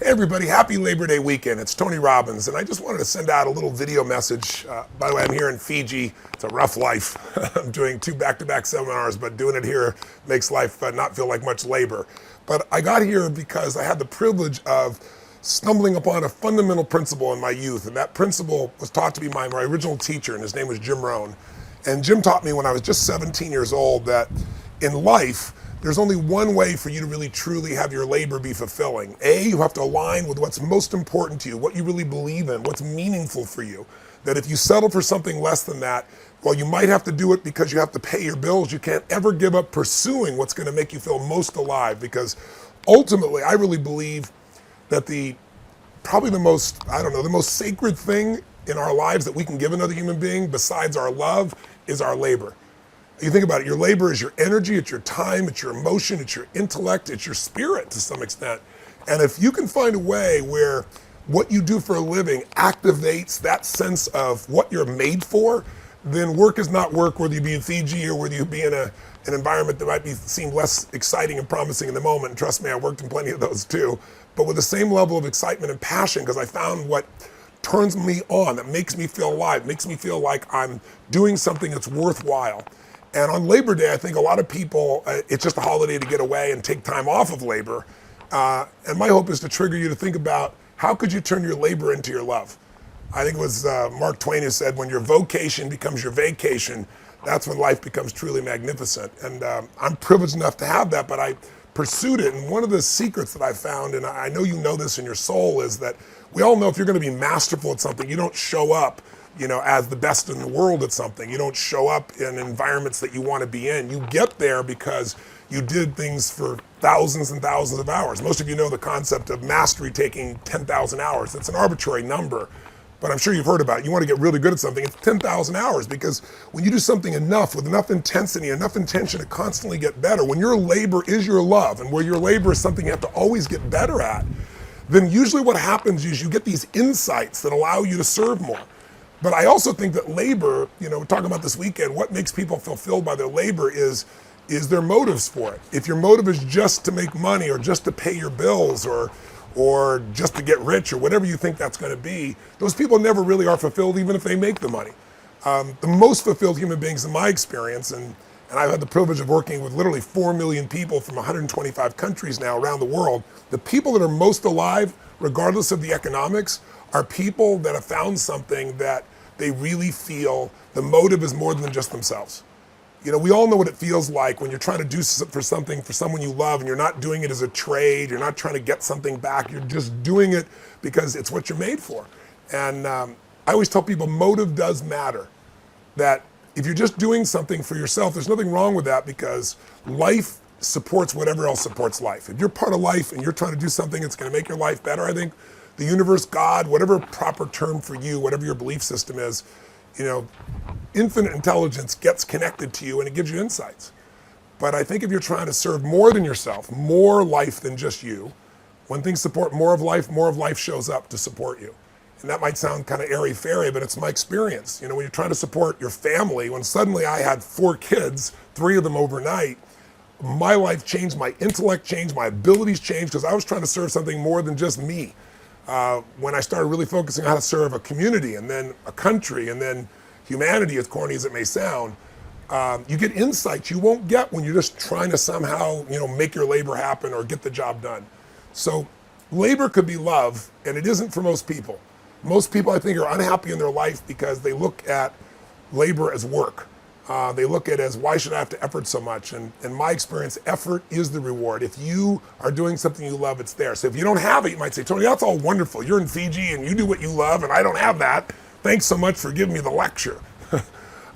Hey everybody, happy Labor Day weekend. It's Tony Robbins, and I just wanted to send out a little video message. By the way, I'm here in Fiji. It's a rough life. I'm doing 2 back-to-back seminars, but doing it here makes life not feel like much labor. But I got here because I had the privilege of stumbling upon a fundamental principle in my youth, and that principle was taught to me by my original teacher, and his name was Jim Rohn. And Jim taught me when I was just 17 years old that in life, there's only one way for you to really truly have your labor be fulfilling. A, you have to align with what's most important to you, what you really believe in, what's meaningful for you. That if you settle for something less than that, while you might have to do it because you have to pay your bills, you can't ever give up pursuing what's going to make you feel most alive. Because ultimately, I really believe that probably the most sacred thing in our lives that we can give another human being besides our love is our labor. You think about it, your labor is your energy, it's your time, it's your emotion, it's your intellect, it's your spirit to some extent. And if you can find a way where what you do for a living activates that sense of what you're made for, then work is not work, whether you be in Fiji or whether you be in an environment that might seem less exciting and promising in the moment. And trust me, I worked in plenty of those too. But with the same level of excitement and passion, because I found what turns me on, that makes me feel alive, makes me feel like I'm doing something that's worthwhile. And on Labor Day, I think a lot of people, it's just a holiday to get away and take time off of labor. And my hope is to trigger you to think about how could you turn your labor into your love? I think it was Mark Twain who said, when your vocation becomes your vacation, that's when life becomes truly magnificent. And I'm privileged enough to have that, but I pursued it. And one of the secrets that I found, and I know you know this in your soul, is that we all know if you're going to be masterful at something, you don't show up as the best in the world at something. You don't show up in environments that you want to be in. You get there because you did things for thousands and thousands of hours. Most of you know the concept of mastery taking 10,000 hours. It's an arbitrary number, but I'm sure you've heard about it. You want to get really good at something, it's 10,000 hours, because when you do something enough, with enough intensity, enough intention to constantly get better, when your labor is your love, and where your labor is something you have to always get better at, then usually what happens is you get these insights that allow you to serve more. But I also think that labor, we're talking about this weekend, what makes people fulfilled by their labor is their motives for it. If your motive is just to make money or just to pay your bills or just to get rich or whatever you think that's going to be, those people never really are fulfilled even if they make the money. The most fulfilled human beings in my experience, and I've had the privilege of working with literally 4 million people from 125 countries now around the world, the people that are most alive, regardless of the economics, are people that have found something that they really feel the motive is more than just themselves. We all know what it feels like when you're trying to do for something for someone you love and you're not doing it as a trade, you're not trying to get something back, you're just doing it because it's what you're made for. And I always tell people motive does matter. That if you're just doing something for yourself, there's nothing wrong with that because life supports whatever else supports life. If you're part of life and you're trying to do something that's going to make your life better, I think the universe, God, whatever proper term for you, whatever your belief system is, infinite intelligence gets connected to you and it gives you insights. But I think if you're trying to serve more than yourself, more life than just you, when things support more of life shows up to support you. And that might sound kind of airy-fairy, but it's my experience. When you're trying to support your family, when suddenly I had 4 kids, 3 of them overnight, my life changed, my intellect changed, my abilities changed because I was trying to serve something more than just me. When I started really focusing on how to serve a community and then a country and then humanity, as corny as it may sound, you get insights you won't get when you're just trying to somehow, make your labor happen or get the job done. So labor could be love, and it isn't for most people. Most people, I think, are unhappy in their life because they look at labor as work. They look at it as, why should I have to effort so much? And in my experience, effort is the reward. If you are doing something you love, it's there. So if you don't have it, you might say, Tony, that's all wonderful. You're in Fiji and you do what you love and I don't have that. Thanks so much for giving me the lecture.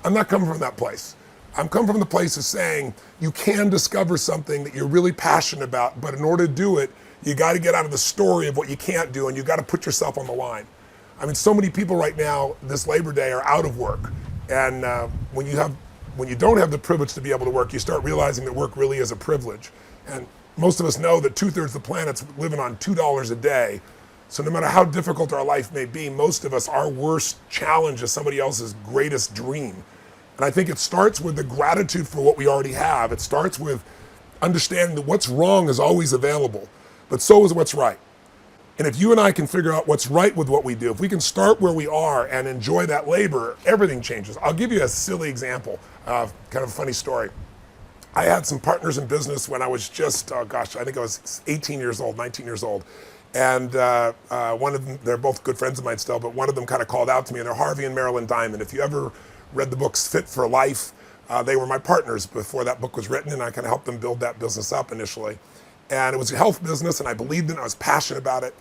I'm not coming from that place. I'm coming from the place of saying you can discover something that you're really passionate about, but in order to do it, you got to get out of the story of what you can't do and you got to put yourself on the line. I mean, so many people right now, this Labor Day, are out of work. And when you don't have the privilege to be able to work, you start realizing that work really is a privilege. And most of us know that 2/3 of the planet's living on $2 a day. So no matter how difficult our life may be, most of us, our worst challenge is somebody else's greatest dream. And I think it starts with the gratitude for what we already have. It starts with understanding that what's wrong is always available, but so is what's right. And if you and I can figure out what's right with what we do, if we can start where we are and enjoy that labor, everything changes. I'll give you a silly example, kind of a funny story. I had some partners in business when I was just, I think I was 18 years old, 19 years old. And one of them, they're both good friends of mine still, but one of them kind of called out to me, and they're Harvey and Marilyn Diamond. If you ever read the books Fit for Life, they were my partners before that book was written, and I kind of helped them build that business up initially. And it was a health business, and I believed in it, I was passionate about it.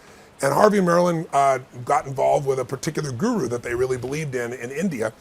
And Harvey and Marilyn got involved with a particular guru that they really believed in India.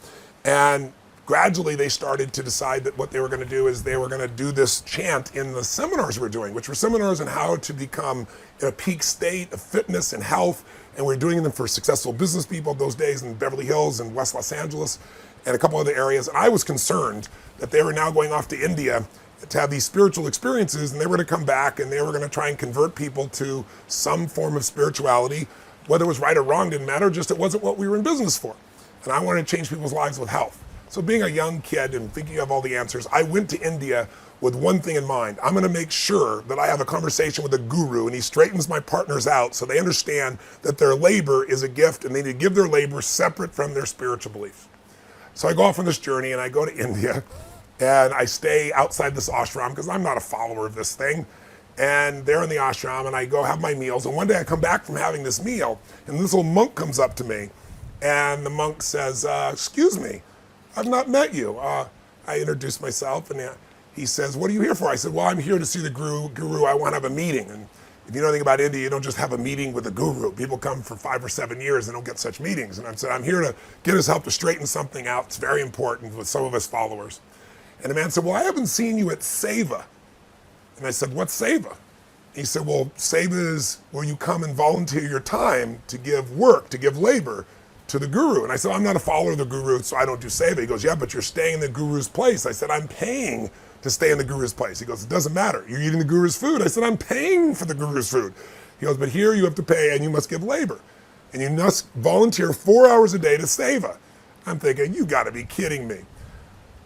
And gradually they started to decide that what they were going to do is they were going to do this chant in the seminars we're doing, which were seminars on how to become in a peak state of fitness and health. And we're doing them for successful business people those days in Beverly Hills and West Los Angeles and a couple other areas. And I was concerned that they were now going off to India to have these spiritual experiences, and they were going to come back and they were going to try and convert people to some form of spirituality. Whether it was right or wrong didn't matter, just it wasn't what we were in business for. And I wanted to change people's lives with health. So being a young kid and thinking of all the answers, I went to India with one thing in mind. I'm going to make sure that I have a conversation with a guru and he straightens my partners out so they understand that their labor is a gift and they need to give their labor separate from their spiritual beliefs. So I go off on this journey and I go to India. And I stay outside this ashram because I'm not a follower of this thing. And they're in the ashram and I go have my meals. And one day I come back from having this meal and this little monk comes up to me. And the monk says, excuse me, I've not met you. I introduced myself and he says, what are you here for? I said, well, I'm here to see the guru. I want to have a meeting. And if you know anything about India, you don't just have a meeting with a guru. People come for 5 or 7 years and don't get such meetings. And I said, I'm here to get his help to straighten something out. It's very important with some of his followers. And the man said, well, I haven't seen you at Seva. And I said, what's Seva? He said, well, Seva is where you come and volunteer your time to give work, to give labor to the guru. And I said, I'm not a follower of the guru, so I don't do Seva. He goes, yeah, but you're staying in the guru's place. I said, I'm paying to stay in the guru's place. He goes, it doesn't matter. You're eating the guru's food. I said, I'm paying for the guru's food. He goes, but here you have to pay and you must give labor. And you must volunteer 4 hours a day to Seva. I'm thinking, you gotta be kidding me.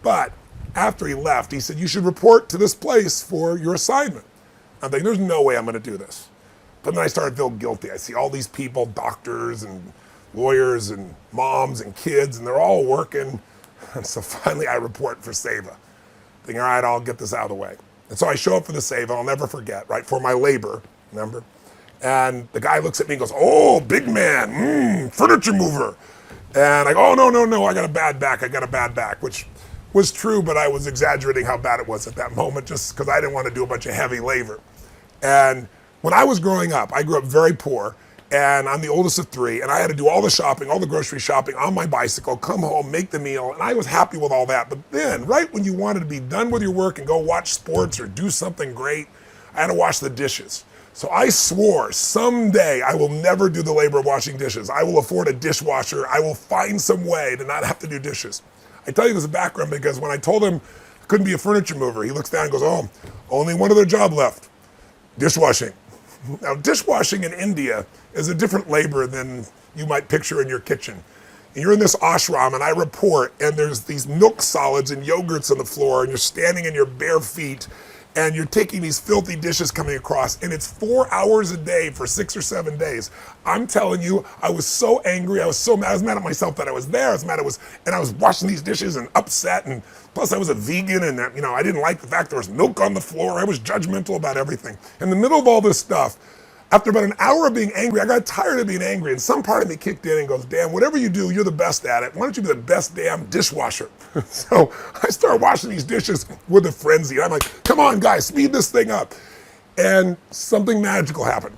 But after he left, he said, you should report to this place for your assignment. I'm thinking, there's no way I'm going to do this. But then I started to feel guilty. I see all these people, doctors and lawyers and moms and kids, and they're all working. And so finally I report for Seva. Thinking, all right, I'll get this out of the way. And so I show up for the Seva, I'll never forget, right, for my labor, remember? And the guy looks at me and goes, oh, big man, furniture mover. And I go, oh, no, I got a bad back, which was true, but I was exaggerating how bad it was at that moment just because I didn't want to do a bunch of heavy labor. And when I was growing up, I grew up very poor, and I'm the oldest of 3, and I had to do all the shopping, all the grocery shopping on my bicycle, come home, make the meal, and I was happy with all that. But then, right when you wanted to be done with your work and go watch sports or do something great, I had to wash the dishes. So I swore someday I will never do the labor of washing dishes. I will afford a dishwasher. I will find some way to not have to do dishes. I tell you this as a background because when I told him I couldn't be a furniture mover, he looks down and goes, oh, only one other job left, dishwashing. Now, dishwashing in India is a different labor than you might picture in your kitchen. And you're in this ashram and I report and there's these milk solids and yogurts on the floor and you're standing in your bare feet and you're taking these filthy dishes coming across, and it's 4 hours a day for 6 or 7 days. I'm telling you, I was so angry, I was mad at myself that I was there, and I was washing these dishes and upset, and plus I was a vegan, and I didn't like the fact there was milk on the floor. I was judgmental about everything. In the middle of all this stuff, after about an hour of being angry, I got tired of being angry, and some part of me kicked in and goes, damn, whatever you do, you're the best at it. Why don't you be the best damn dishwasher? So I started washing these dishes with a frenzy. I'm like, come on, guys, speed this thing up. And something magical happened.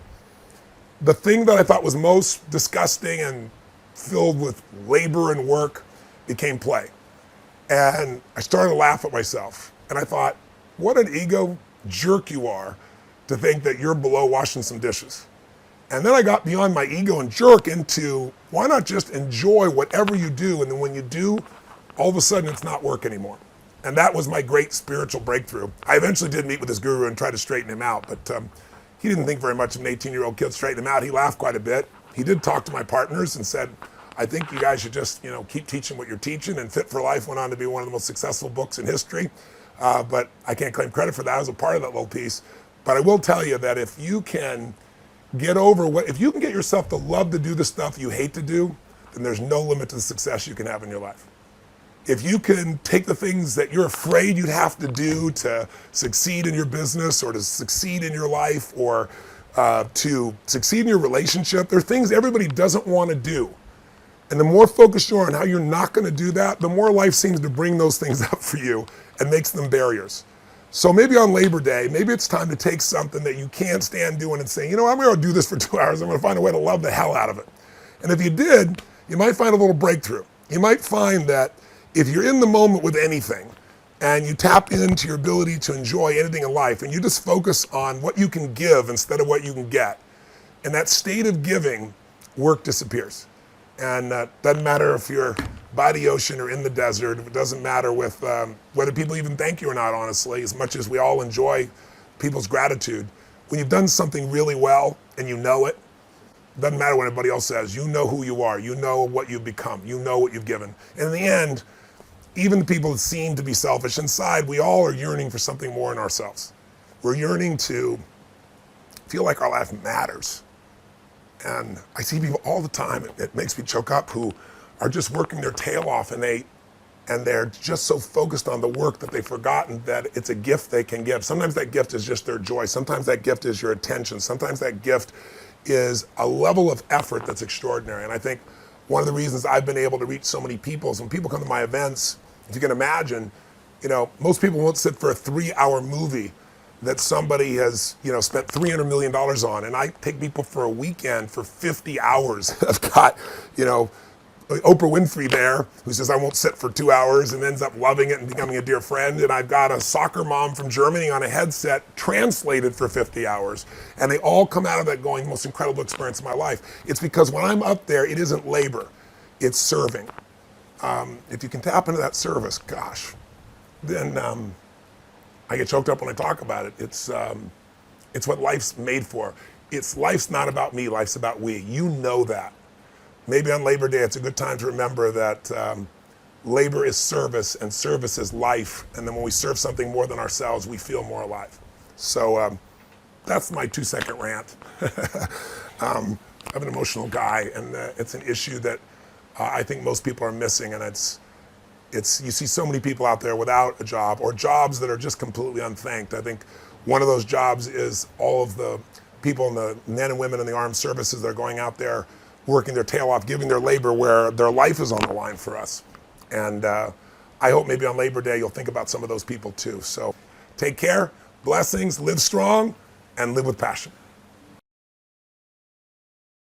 The thing that I thought was most disgusting and filled with labor and work became play. And I started to laugh at myself. And I thought, what an ego jerk you are to think that you're below washing some dishes. And then I got beyond my ego and jerk into, why not just enjoy whatever you do, and then when you do, all of a sudden it's not work anymore. And that was my great spiritual breakthrough. I eventually did meet with this guru and try to straighten him out, but he didn't think very much of an 18-year-old kid straighten him out. He laughed quite a bit. He did talk to my partners and said, I think you guys should just keep teaching what you're teaching, and Fit for Life went on to be one of the most successful books in history. But I can't claim credit for that. I was a part of that little piece. But I will tell you that if you can Get over if you can get yourself to love to do the stuff you hate to do, then there's no limit to the success you can have in your life. If you can take the things that you're afraid you'd have to do to succeed in your business or to succeed in your life or to succeed in your relationship, there are things everybody doesn't want to do. And the more focused you are on how you're not going to do that, the more life seems to bring those things up for you and makes them barriers. So maybe on Labor Day, maybe it's time to take something that you can't stand doing and say, I'm going to do this for 2 hours. I'm going to find a way to love the hell out of it. And if you did, you might find a little breakthrough. You might find that if you're in the moment with anything and you tap into your ability to enjoy anything in life and you just focus on what you can give instead of what you can get, in that state of giving, work disappears. And doesn't matter if you're by the ocean or in the desert. It doesn't matter with whether people even thank you or not, honestly, as much as we all enjoy people's gratitude. When you've done something really well and you know it, doesn't matter what anybody else says. You know who you are. You know what you've become. You know what you've given. And in the end, even the people that seem to be selfish inside, we all are yearning for something more in ourselves. We're yearning to feel like our life matters. And I see people all the time, it makes me choke up, who are just working their tail off and they're just so focused on the work that they've forgotten that it's a gift they can give. Sometimes that gift is just their joy. Sometimes that gift is your attention. Sometimes that gift is a level of effort that's extraordinary. And I think one of the reasons I've been able to reach so many people is when people come to my events, if you can imagine, most people won't sit for a 3-hour movie that somebody has, spent $300 million on. And I take people for a weekend for 50 hours. I've got, Oprah Winfrey there, who says I won't sit for 2 hours and ends up loving it and becoming a dear friend. And I've got a soccer mom from Germany on a headset translated for 50 hours. And they all come out of that going, the most incredible experience of my life. It's because when I'm up there, it isn't labor, it's serving. If you can tap into that service, gosh, then I get choked up when I talk about it. It's what life's made for. Life's not about me, life's about we. You know that. Maybe on Labor Day, it's a good time to remember that labor is service and service is life. And then when we serve something more than ourselves, we feel more alive. So that's my 2-second rant. I'm an emotional guy, and it's an issue that I think most people are missing. And you see so many people out there without a job or jobs that are just completely unthanked. I think one of those jobs is all of the people, the men and women in the armed services that are going out there working their tail off, giving their labor where their life is on the line for us. And I hope maybe on Labor Day you'll think about some of those people too. So take care, blessings, live strong, and live with passion.